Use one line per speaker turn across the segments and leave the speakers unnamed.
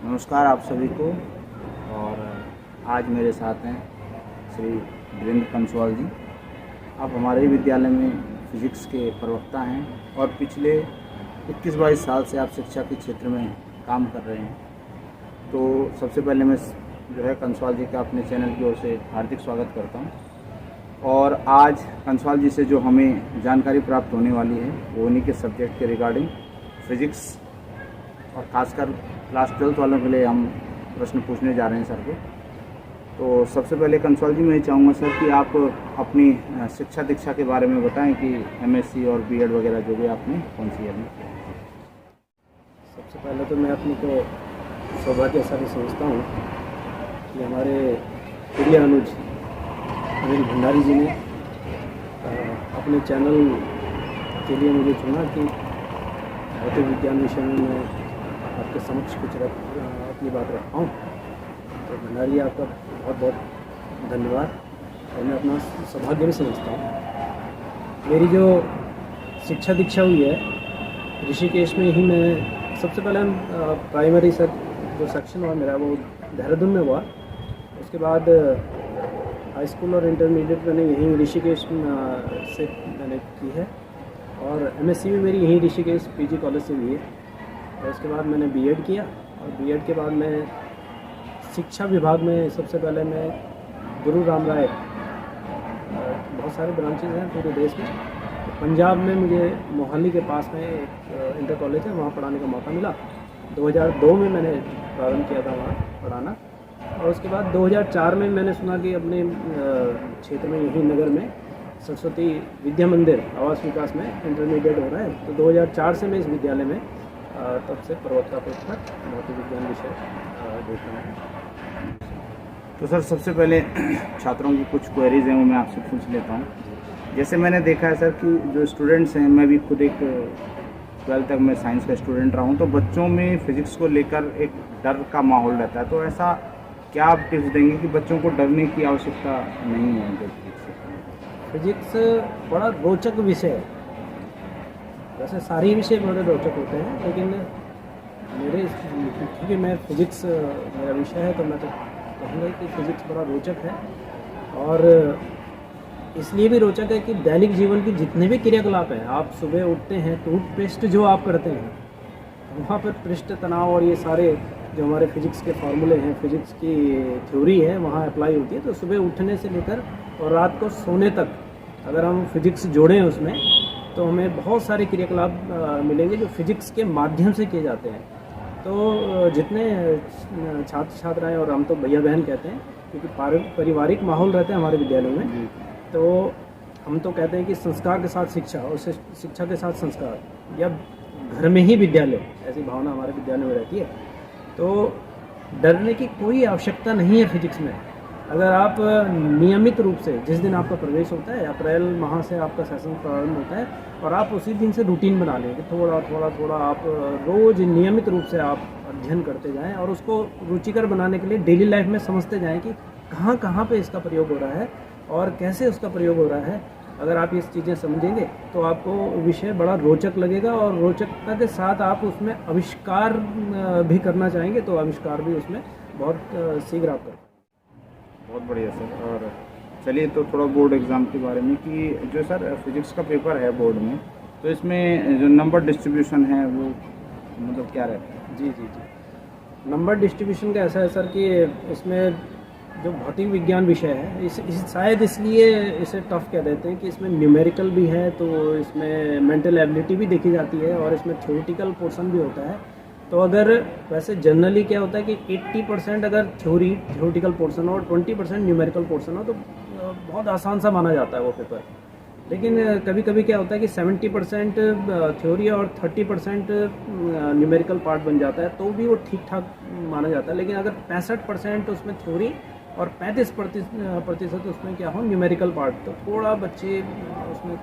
नमस्कार आप सभी को। और आज मेरे साथ हैं श्री वीरेंद्र कंसवाल जी। आप हमारे ही विद्यालय में फिजिक्स के प्रवक्ता हैं और पिछले 21-22 साल से आप शिक्षा के क्षेत्र में काम कर रहे हैं। तो सबसे पहले मैं जो है कंसवाल जी का अपने चैनल की ओर से हार्दिक स्वागत करता हूं। और आज कंसवाल जी से जो हमें जानकारी प्राप्त होने वाली है वो उन्हीं के सब्जेक्ट के रिगार्डिंग फिजिक्स और ख़ासकर क्लास 12th वालों के लिए हम प्रश्न पूछने जा रहे हैं सर को। तो सबसे पहले कंसवाल जी मैं चाहूँगा सर कि आप अपनी शिक्षा दीक्षा के बारे में बताएं कि एमएससी और बीएड वगैरह जो भी आपने कौन सी है।
सबसे पहले तो मैं अपनी को सौभाग्यशाली समझता हूँ कि हमारे प्रिय अनुज अनिल भंडारी जी ने अपने चैनल के लिए मुझे चुना कि भौतिक विज्ञान विषय में मैं आपके समक्ष कुछ अपनी बात रख पाऊँ। तो भंडारी आपका बहुत बहुत धन्यवाद और मैं अपना सौभाग्य भी समझता हूँ। मेरी जो शिक्षा दीक्षा हुई है ऋषिकेश में ही मैं सबसे पहले प्राइमरी जो सेक्शन हुआ मेरा वो देहरादून में हुआ। उसके बाद हाई स्कूल और इंटरमीडिएट मैंने यहीं ऋषिकेश से मैंने की है और एमएससी भी मेरी यहीं ऋषिकेश पीजी कॉलेज से हुई है। और उसके बाद मैंने बीएड किया और बीएड के बाद मैं शिक्षा विभाग में सबसे पहले मैं गुरु राम राय, बहुत सारे ब्रांचेज हैं पूरे देश में, पंजाब में मुझे मोहाली के पास में एक इंटर कॉलेज है वहाँ पढ़ाने का मौका मिला। 2002 में मैंने प्रारंभ किया था वहाँ पढ़ाना और उसके बाद 2004 में मैंने सुना कि अपने क्षेत्र में यही नगर में सरस्वती विद्या मंदिर आवास विकास में इंटरमीडिएट हो रहा है। तो 2004 से मैं इस विद्यालय में तब से प्रवक्ता पद तक भौतिक विज्ञान विषय देख रहा हूँ।
तो सर सबसे पहले छात्रों की कुछ क्वेरीज हैं वो मैं आपसे पूछ लेता हूँ। जैसे मैंने देखा है सर कि जो स्टूडेंट्स हैं, मैं भी खुद एक 12th तक मैं साइंस का स्टूडेंट रहा हूँ, तो बच्चों में फिजिक्स को लेकर एक डर का माहौल रहता है। तो ऐसा क्या आप टिप्स देंगे कि बच्चों को डरने की आवश्यकता नहीं है?
फिजिक्स बड़ा रोचक विषय है। वैसे सारे विषय बड़े रोचक होते हैं लेकिन मेरे क्योंकि मैं फिजिक्स मेरा विषय है तो मैं तो कहूँगा कि फिजिक्स बड़ा रोचक है। और इसलिए भी रोचक है कि दैनिक जीवन के जितने भी क्रियाकलाप हैं, आप सुबह उठते हैं टूथपेस्ट जो आप करते हैं वहाँ पर पृष्ठ तनाव और ये सारे जो हमारे फिजिक्स के फार्मूले हैं, फिजिक्स की थ्योरी है वहाँ अप्लाई होती है। तो सुबह उठने से लेकर और रात को सोने तक अगर हम फिजिक्स जोड़ें उसमें तो हमें बहुत सारे क्रियाकलाप मिलेंगे जो फिजिक्स के माध्यम से किए जाते हैं। तो जितने छात्र छात्राएं, और हम तो भैया बहन कहते हैं क्योंकि पारिवारिक माहौल रहता है हमारे विद्यालयों में, तो हम तो कहते हैं कि संस्कार के साथ शिक्षा और शिक्षा के साथ संस्कार, या घर में ही विद्यालय, ऐसी भावना हमारे विद्यालय में रहती है। तो डरने की कोई आवश्यकता नहीं है फिजिक्स में। अगर आप नियमित रूप से, जिस दिन आपका प्रवेश होता है, अप्रैल माह से आपका सेशन प्रारंभ होता है और आप उसी दिन से रूटीन बना लें कि थोड़ा थोड़ा थोड़ा आप रोज़ नियमित रूप से आप अध्ययन करते जाएं और उसको रुचिकर बनाने के लिए डेली लाइफ में समझते जाएं कि कहाँ कहाँ पे इसका प्रयोग हो रहा है और कैसे उसका प्रयोग हो रहा है। अगर आप ये चीज़ें समझेंगे तो आपको विषय बड़ा रोचक लगेगा और रोचकता के साथ आप उसमें आविष्कार भी करना चाहेंगे तो आविष्कार भी उसमें बहुत शीघ्र आप कर।
बहुत बढ़िया सर। और चलिए तो थोड़ा बोर्ड एग्ज़ाम के बारे में कि जो सर फिजिक्स का पेपर है बोर्ड में, तो इसमें जो नंबर डिस्ट्रीब्यूशन है वो मतलब क्या रहता है?
जी नंबर डिस्ट्रीब्यूशन का ऐसा है सर कि इसमें जो भौतिक विज्ञान विषय है शायद इसलिए इसे टफ कह देते हैं कि इसमें न्यूमेरिकल भी है, तो इसमें मेंटल एबिलिटी भी देखी जाती है और इसमें थ्योरेटिकल पोर्शन भी होता है। तो अगर वैसे जनरली क्या होता है कि 80% अगर थ्योरेटिकल पोर्शन हो और 20% न्यूमेरिकल पोर्शन हो तो बहुत आसान सा माना जाता है वो पेपर। लेकिन कभी कभी क्या होता है कि 70% थ्योरी और 30% न्यूमेरिकल पार्ट बन जाता है तो भी वो ठीक ठाक माना जाता है। लेकिन अगर 65% उसमें थ्योरी और 35% उसमें क्या हो न्यूमेरिकल पार्ट, तो थोड़ा बच्चे उसमें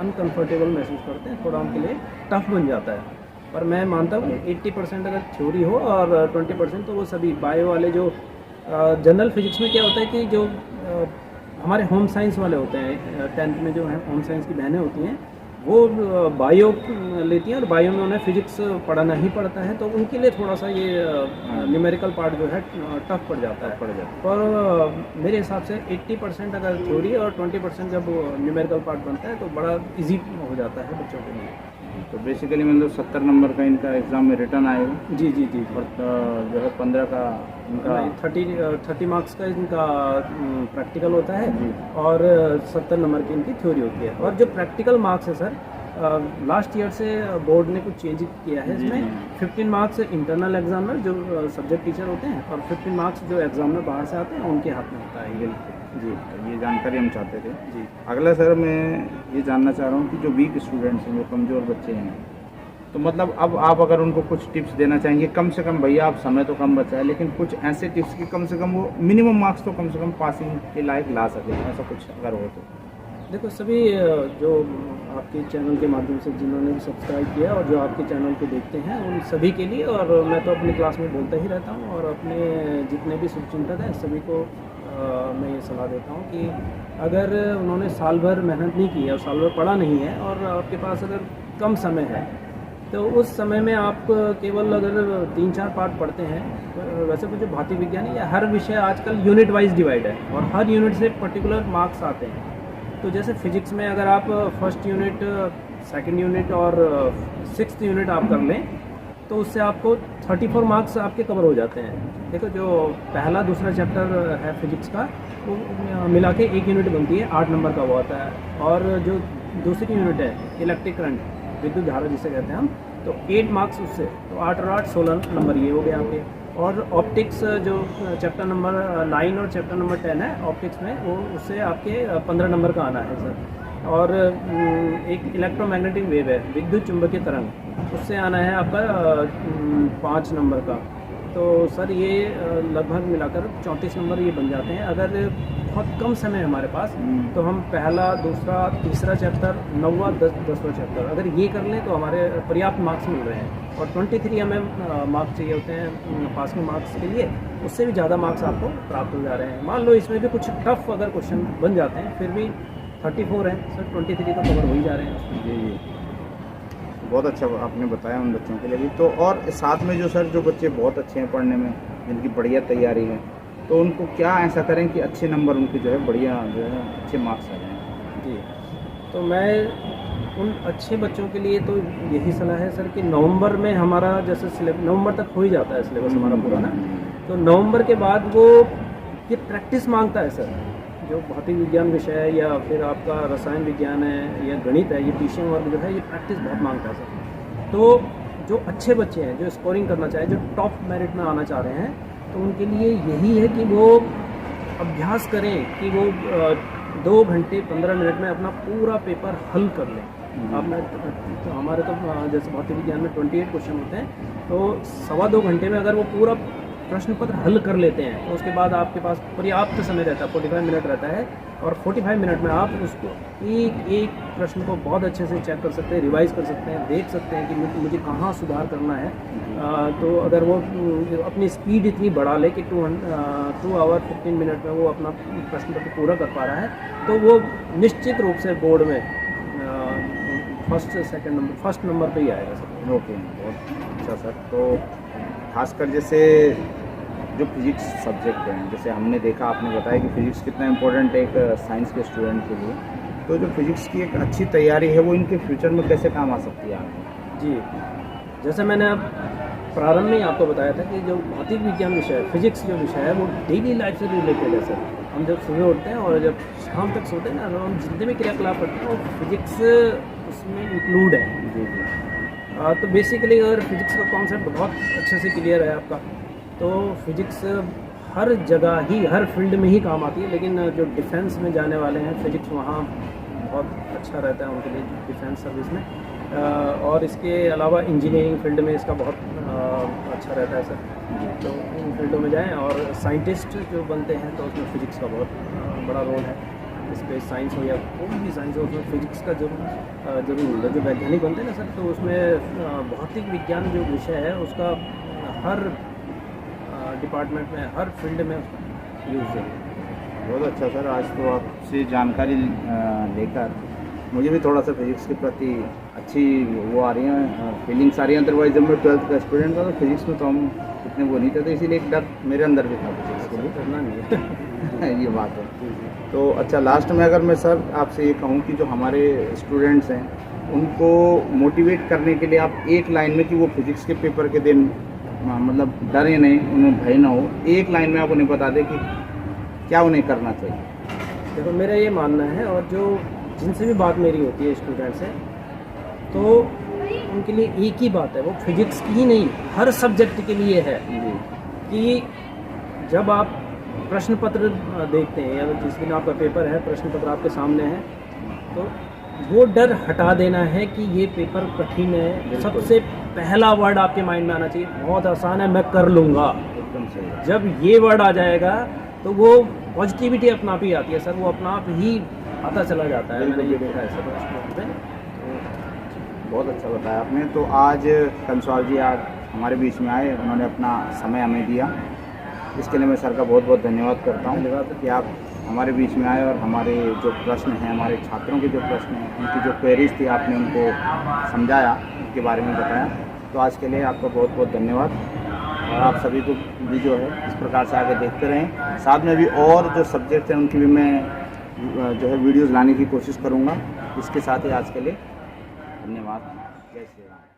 अनकंफर्टेबल महसूस करते हैं, थोड़ा उनके लिए टफ बन जाता है। पर मैं मानता हूँ 80% अगर थ्योरी हो और 20% तो वो सभी बायो वाले जो जनरल फिजिक्स में क्या होता है कि जो हमारे होम साइंस वाले होते हैं 10th में जो है होम साइंस की बहनें होती हैं वो बायो लेती हैं और बायो में उन्हें फिजिक्स पढ़ाना ही पड़ता है, तो उनके लिए थोड़ा सा ये न्यूमेरिकल पार्ट जो है टफ पड़ जाता है। पर मेरे हिसाब से 80% अगर थ्योरी और 20% जब न्यूमेरिकल पार्ट बनता है तो बड़ा इजी हो जाता है बच्चों के लिए।
तो बेसिकली मतलब 70 नंबर का इनका एग्ज़ाम में रिटर्न आएगा।
जी जी जी।
और जो है 15 का इनका
30 मार्क्स का इनका प्रैक्टिकल होता है
जी।
और 70 नंबर की इनकी थ्योरी होती है। और जो प्रैक्टिकल मार्क्स है सर, लास्ट ईयर से बोर्ड ने कुछ चेंज किया है
जी,
इसमें।
जी।
15 मार्क्स इंटरनल एग्जामिनर जो सब्जेक्ट टीचर होते हैं और 15 मार्क्स जो एग्जामिनर बाहर से आते हैं उनके हाथ में होता है ये।
जी, ये जानकारी हम चाहते थे।
जी।
अगला सर मैं ये जानना चाह रहा हूँ कि जो वीक स्टूडेंट्स हैं, जो कमज़ोर बच्चे हैं, तो मतलब अब आप अगर उनको कुछ टिप्स देना चाहेंगे, कम से कम भैया आप समय तो कम बचा है, लेकिन कुछ ऐसे टिप्स कि कम से कम वो मिनिमम मार्क्स तो कम से कम पासिंग के लायक ला सके, ऐसा कुछ अगर हो तो।
देखो सभी जो आपके चैनल के माध्यम से जिन्होंने भी सब्सक्राइब किया और जो आपके चैनल को देखते हैं उन सभी के लिए, और मैं तो अपनी क्लास में बोलता ही रहता हूँ और अपने जितने भी शुभचिंतक हैं सभी को मैं ये सलाह देता हूँ कि अगर उन्होंने साल भर मेहनत नहीं की है और साल भर पढ़ा नहीं है और आपके पास अगर कम समय है तो उस समय में आप केवल अगर 3-4 पार्ट पढ़ते हैं, तो वैसे तो जो भौतिक विज्ञान है हर विषय आजकल यूनिट वाइज डिवाइड है और हर यूनिट से पर्टिकुलर मार्क्स आते हैं। तो जैसे फिजिक्स में अगर आप फर्स्ट यूनिट, सेकंड यूनिट और 6th यूनिट आप कर लें तो उससे आपको 34 मार्क्स आपके कवर हो जाते हैं। देखो जो पहला दूसरा चैप्टर है फिजिक्स का वो मिला के 1 यूनिट बनती है, 8 नंबर का वो आता है। और जो दूसरी यूनिट है इलेक्ट्रिक करंट, विद्युत धारा जिसे कहते हैं हम, तो 8 मार्क्स उससे, तो 8 और 8 16 नंबर ये हो गए आपके। और ऑप्टिक्स जो चैप्टर नंबर 9 और चैप्टर नंबर 10 है ऑप्टिक्स में, वो उससे आपके 15 नंबर का आना है सर। और एक इलेक्ट्रोमैग्नेटिक वेव है, विद्युत चुंबकीय तरंग, उससे आना है आपका 5 नंबर का। तो सर ये लगभग मिलाकर 34 नंबर ये बन जाते हैं। अगर बहुत कम समय है हमारे पास तो हम पहला, दूसरा, तीसरा चैप्टर, 9वां, 10वां चैप्टर अगर ये कर लें तो हमारे पर्याप्त मार्क्स मिल रहे हैं। और 23 हमें मार्क्स चाहिए होते हैं पासिंग मार्क्स के लिए, उससे भी ज़्यादा मार्क्स आपको प्राप्त हो जा रहे हैं। मान लो इसमें भी कुछ टफ अगर क्वेश्चन बन जाते हैं फिर भी 34 है सर, 23 तो कवर हो ही जा रहे हैं।
जी जी, बहुत अच्छा आपने बताया उन बच्चों के लिए भी। तो और साथ में जो सर जो बच्चे बहुत अच्छे हैं पढ़ने में, जिनकी बढ़िया तैयारी है, तो उनको क्या ऐसा करें कि अच्छे नंबर उनके जो है बढ़िया जो है अच्छे मार्क्स आ जाएँ?
जी, तो मैं उन अच्छे बच्चों के लिए तो यही सलाह है सर कि नवंबर में हमारा जैसे नवंबर तक हो ही जाता है सिलेबस हमारा पूरा ना, तो नवंबर के बाद वो ये प्रैक्टिस मांगता है सर। जो भौतिक विज्ञान विषय है या फिर आपका रसायन विज्ञान है या गणित है, ये पीसीएम वर्ग जो है ये प्रैक्टिस बहुत मांगता है सर। तो जो अच्छे बच्चे हैं, जो स्कोरिंग करना चाहे, जो टॉप मेरिट में आना चाह रहे हैं, तो उनके लिए यही है कि वो अभ्यास करें कि वो 2 घंटे 15 मिनट में अपना पूरा पेपर हल कर लें। अब तो हमारे तो जैसे भौतिक विज्ञान में 28 क्वेश्चन होते हैं, तो 1.25-2 घंटे में अगर वो पूरा प्रश्न पत्र हल कर लेते हैं तो उसके बाद आपके पास पर्याप्त समय रहता है, 45 मिनट रहता है। और 45 मिनट में आप उसको एक एक प्रश्न को बहुत अच्छे से चेक कर सकते हैं, रिवाइज कर सकते हैं, देख सकते हैं कि मुझे कहाँ सुधार करना है। तो अगर वो अपनी स्पीड इतनी बढ़ा ले कि 2 आवर 15 मिनट में वो अपना प्रश्न पत्र पूरा कर पा रहा है, तो वो निश्चित रूप से बोर्ड में फर्स्ट नंबर पे ही आएगा सर।
ओके, बहुत अच्छा सर। तो खासकर जैसे जो फिजिक्स सब्जेक्ट हैं, जैसे हमने देखा, आपने बताया कि फिजिक्स कितना इम्पोर्टेंट है एक साइंस के स्टूडेंट के लिए, तो जो फिजिक्स की एक अच्छी तैयारी है वो इनके फ्यूचर में कैसे काम आ सकती है आपको?
जी, जैसे मैंने अब प्रारंभ में ही आपको बताया था कि जो भौतिक विज्ञान विषय है, फिजिक्स जो विषय है, वो डेली लाइफ से रिलेटेड है सर। हम जब सुबह उठते हैं और जब शाम तक सोते हैं ना, तो हम जितने भी क्रियाकलाप करते हैं वो फिजिक्स उसमें इंक्लूड है।
जी जी।
तो बेसिकली अगर फिजिक्स का कॉन्सेप्ट बहुत अच्छे से क्लियर है आपका, तो फिजिक्स हर जगह ही, हर फील्ड में ही काम आती है। लेकिन जो डिफेंस में जाने वाले हैं, फिजिक्स वहाँ बहुत अच्छा रहता है उनके लिए डिफेंस सर्विस में। और इसके अलावा इंजीनियरिंग फील्ड में इसका बहुत अच्छा रहता है सर। तो इन फील्डों में जाएं और साइंटिस्ट जो बनते हैं तो उसमें फ़िज़िक्स का बहुत बड़ा रोल है। स्पेस साइंस हो या कोई भी साइंस हो, उसमें फ़िज़िक्स का जरूर रोल है। जो वैज्ञानिक बनते हैं ना सर, तो उसमें भौतिक विज्ञान जो विषय है उसका हर डिपार्टमेंट में, हर फील्ड में उसका यूज़ है।
बहुत अच्छा सर। आज तो आपसे जानकारी लेकर मुझे भी थोड़ा सा फिजिक्स के प्रति अच्छी वो आ रही है, फीलिंग्स आ रही हैं। अदरवाइज जब मैं 12th का स्टूडेंट था तो फिजिक्स में तो हम इतने वो नहीं थे, तो इसीलिए एक डर मेरे अंदर भी था फिजिक्स के लिए।
करना नहीं है।
ये बात है। तो अच्छा, लास्ट में अगर मैं सर आपसे ये कहूँ कि जो हमारे स्टूडेंट्स हैं उनको मोटिवेट करने के लिए आप एक लाइन में, कि वो फिजिक्स के पेपर के दिन मतलब डरे नहीं, उन्हें भय ना हो, एक लाइन में आप उन्हें बता दें कि क्या उन्हें करना चाहिए।
देखो मेरा ये मानना है, और जो जिनसे भी बात मेरी होती है स्टूडेंट से, तो उनके लिए एक ही बात है, वो फिजिक्स की ही नहीं हर सब्जेक्ट के लिए है,
जी
कि जब आप प्रश्न पत्र देखते हैं या जिस दिन आपका पेपर है, प्रश्न पत्र आपके सामने है, तो वो डर हटा देना है कि ये पेपर कठिन है। सबसे पहला वर्ड आपके माइंड में आना चाहिए, बहुत आसान है, मैं कर लूँगा।
एकदम सही।
जब ये वर्ड आ जाएगा तो वो पॉजिटिविटी अपना आप ही आती है सर, वो अपना आप ही आता चला जाता है। मैंने ये देखा है सर स्टूडेंट में।
बहुत अच्छा बताया आपने। तो आज कंसवाल जी आज हमारे बीच में आए, उन्होंने अपना समय हमें दिया, इसके लिए मैं सर का बहुत बहुत धन्यवाद करता हूँ। धन्यवाद कि आप हमारे बीच में आए और हमारे जो प्रश्न हैं, हमारे छात्रों के जो प्रश्न हैं, उनकी जो क्वेरीज थी, आपने उनको समझाया, उनके बारे में बताया। तो आज के लिए आपका बहुत बहुत धन्यवाद, और आप सभी को भी जो है इस प्रकार से आगे देखते रहें। साथ में भी और जो सब्जेक्ट हैं उनकी भी मैं जो है वीडियोज़ लाने की कोशिश करूँगा। इसके साथ ही आज के लिए धन्यवाद। जय श्री राम।